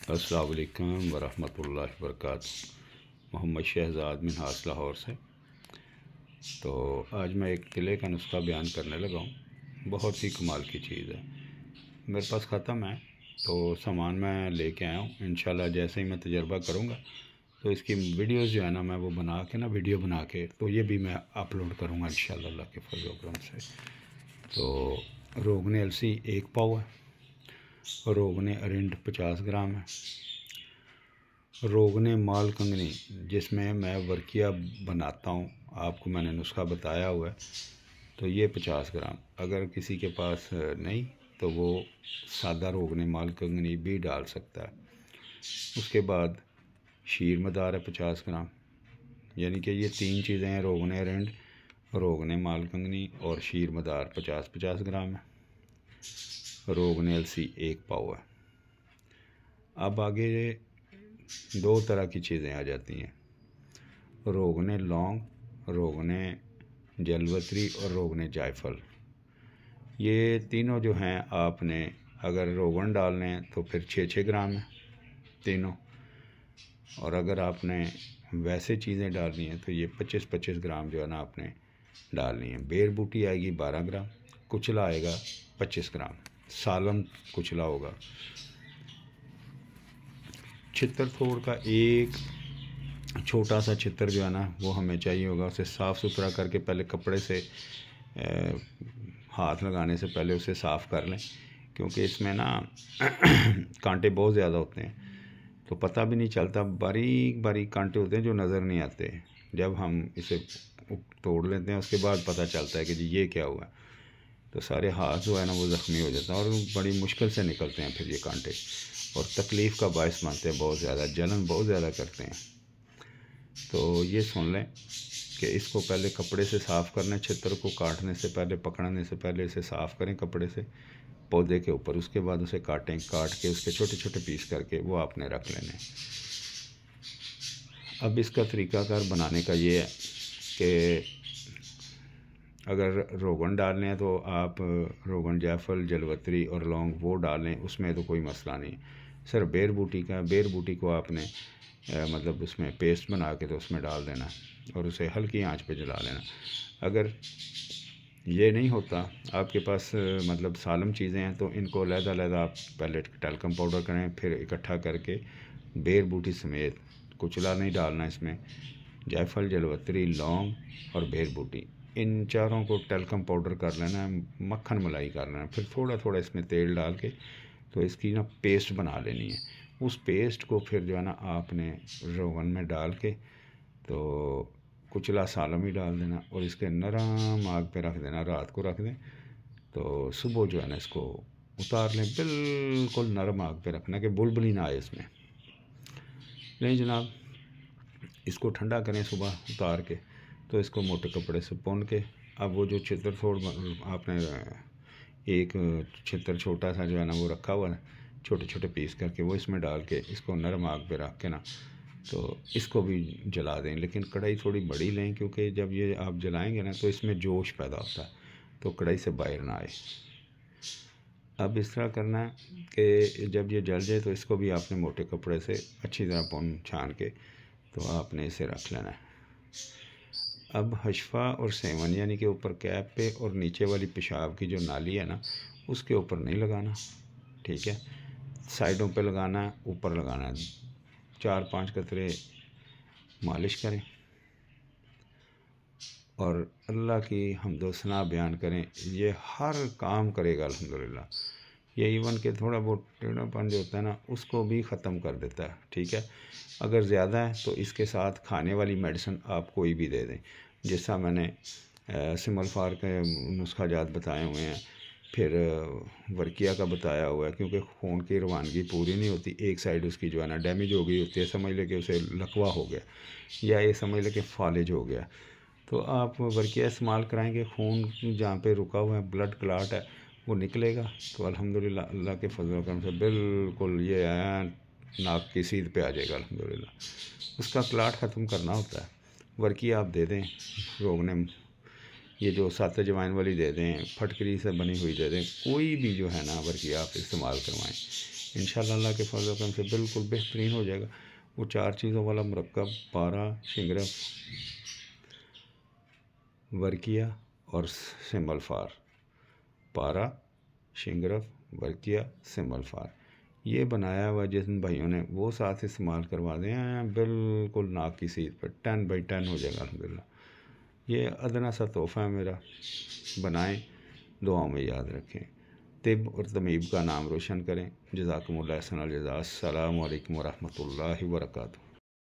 अस्सलाम वालेकुम वरहमतुल्लाहि वबरकातुहू। मोहम्मद शहजाद मिनहास लाहौर से। तो आज मैं एक तिले का नुस्खा बयान करने लगा हूँ। बहुत ही कमाल की चीज़ है। मेरे पास ख़त्म है तो सामान मैं लेके आया हूँ। इंशाल्लाह जैसे ही मैं तजर्बा करूँगा तो इसकी वीडियोस जो है ना मैं वो बना के ना वीडियो बना के तो ये भी मैं अपलोड करूँगा इंशाल्लाह अल्लाह के फजल व करम से। तो रोगन अलसी 1 पाव है, रोगन अरिंड 50 ग्राम है, रोगन माल कंगनी जिसमें मैं वर्किया बनाता हूँ, आपको मैंने नुस्खा बताया हुआ है, तो ये 50 ग्राम। अगर किसी के पास नहीं तो वो सादा रोगन माल कंगनी भी डाल सकता है। उसके बाद शीर मदार है 50 ग्राम। यानी कि ये 3 चीज़ें हैं, रोगन अरिंड, रोगन माल कंगनी और शीर मदार 50-50 ग्राम है। रोगन अलसी 1 पाव है। अब आगे 2 तरह की चीज़ें आ जाती हैं, रोगन लौंग, रोगन जलवतरी और रोगन जायफल। ये तीनों जो हैं आपने अगर रोगन डालने हैं तो फिर 6-6 ग्राम है तीनों, और अगर आपने वैसे चीज़ें डालनी हैं तो ये 25-25 ग्राम जो है ना आपने डालनी है। बेर बूटी आएगी 12 ग्राम, कुचला आएगा 25 ग्राम, सालम कुचला होगा। छितर थोड़ का एक छोटा सा छितर जो है ना वो हमें चाहिए होगा। उसे साफ़ सुथरा करके पहले कपड़े से हाथ लगाने से पहले उसे साफ़ कर लें, क्योंकि इसमें ना कांटे बहुत ज़्यादा होते हैं तो पता भी नहीं चलता। बारीक बारीक कांटे होते हैं जो नज़र नहीं आते। जब हम इसे तोड़ लेते हैं उसके बाद पता चलता है कि जी ये क्या हुआ, तो सारे हाथ जो है ना वो ज़ख्मी हो जाता है और बड़ी मुश्किल से निकलते हैं फिर ये कांटे, और तकलीफ़ का बायस बनते हैं, बहुत ज़्यादा जलन बहुत ज़्यादा करते हैं। तो ये सुन लें कि इसको पहले कपड़े से साफ़ करना है। छितर को काटने से पहले, पकड़ने से पहले इसे साफ़ करें कपड़े से पौधे के ऊपर। उसके बाद उसे काटें, काट के उसके छोटे छोटे पीस करके वो आपने रख लेने। अब इसका तरीक़ाकार बनाने का ये है कि अगर रोगन डालने हैं तो आप रोगन जायफल जलवतरी और लौंग वो डालें, उसमें तो कोई मसला नहीं। सर बेर बूटी का, बेर बूटी को आपने मतलब उसमें पेस्ट बना के तो उसमें डाल देना और उसे हल्की आंच पे जला लेना। अगर ये नहीं होता आपके पास मतलब सालम चीज़ें हैं तो इनको अलग-अलग आप पहले टैल्कम पाउडर करें, फिर इकट्ठा करके बेर बूटी समेत, कुचला नहीं डालना इसमें, जायफल जलवतरी लौंग और बेर बूटी, इन चारों को टैल्कम पाउडर कर लेना है, मक्खन मलाई कर लेना, फिर थोड़ा थोड़ा इसमें तेल डाल के तो इसकी ना पेस्ट बना लेनी है। उस पेस्ट को फिर जो है ना आपने रोगन में डाल के तो कुचला सालम ही डाल देना और इसके नरम आग पे रख देना, रात को रख दें तो सुबह जो है ना इसको उतार लें। बिल्कुल नरम आग पे रखना कि बुलबुली ना आए इसमें। नहीं जनाब, इसको ठंडा करें सुबह उतार के, तो इसको मोटे कपड़े से पुन के, अब वो जो छितर थोड़ आपने एक छितर छोटा सा जो है ना वो रखा हुआ है, छोटे छोटे पीस करके वो इसमें डाल के इसको नरम आग पे रख के ना तो इसको भी जला दें। लेकिन कढ़ाई थोड़ी बड़ी लें, क्योंकि जब ये आप जलाएंगे ना तो इसमें जोश पैदा होता है तो कढ़ाई से बाहर ना आए। अब इस तरह करना है कि जब ये जल जाए तो इसको भी आपने मोटे कपड़े से अच्छी तरह पुन छान के तो आपने इसे रख लेना है। अब हशफा और सेवन यानी कि ऊपर कैप पे और नीचे वाली पेशाब की जो नाली है ना उसके ऊपर नहीं लगाना, ठीक है, साइडों पे लगाना है, ऊपर लगाना है। 4-5 कतरे मालिश करें और अल्लाह की हम्दो सना बयान करें। ये हर काम करेगा अल्हम्दुलिल्लाह। ये इवन के थोड़ा बहुत टेढ़ापन जो होता है ना उसको भी ख़त्म कर देता है, ठीक है। अगर ज़्यादा है तो इसके साथ खाने वाली मेडिसिन आप कोई भी दे दें, जैसा मैंने सिमल फार के नुस्खा जात बताए हुए हैं, फिर वर्किया का बताया हुआ है, क्योंकि खून की रवानगी पूरी नहीं होती, एक साइड उसकी जो है ना डैमेज हो गई होती है, समझ ले कि उसे लकवा हो गया या ये समझ ले कि फालिज हो गया, तो आप वर्किया इस्तेमाल कराएंगे, खून जहाँ पे रुका हुआ है ब्लड क्लाट है वो निकलेगा तो अल्हम्दुलिल्लाह अल्लाह के फजल करम से बिल्कुल ये नाक की सीध पे आ जाएगा अल्हम्दुलिल्लाह। उसका क्लाट ख़त्म करना होता है। वर्किया आप दे दें, रोगन ये जो 7 अजवाइन वाली दे दें, फटकरी से बनी हुई दे दें, कोई भी जो है ना वर्किया आप इस्तेमाल करवाएं। इंशाअल्लाह अल्लाह के फजल करम से बिल्कुल बेहतरीन हो जाएगा। वो 4 चीज़ों वाला मुरक्कब पारा, शिंगरफ, वर्किया और सिंबल फार। पारा, शिंगरफ, वर्किया, सिंबल फार ये बनाया हुआ जिन भाइयों ने वो साथ इस्तेमाल करवा दें, बिल्कुल नाक की सीध पर 10 बाई 10 हो जाएगा अल्हम्दुलिल्लाह। ये अदना सा तोहफ़ा है मेरा, बनाएं, दुआओं में याद रखें, तिब और तमीब का नाम रोशन करें। जज़ाकुमुल्लाह हसनल जज़ा। अस्सलामु अलैकुम व रहमतुल्लाहि व बरकातुहू।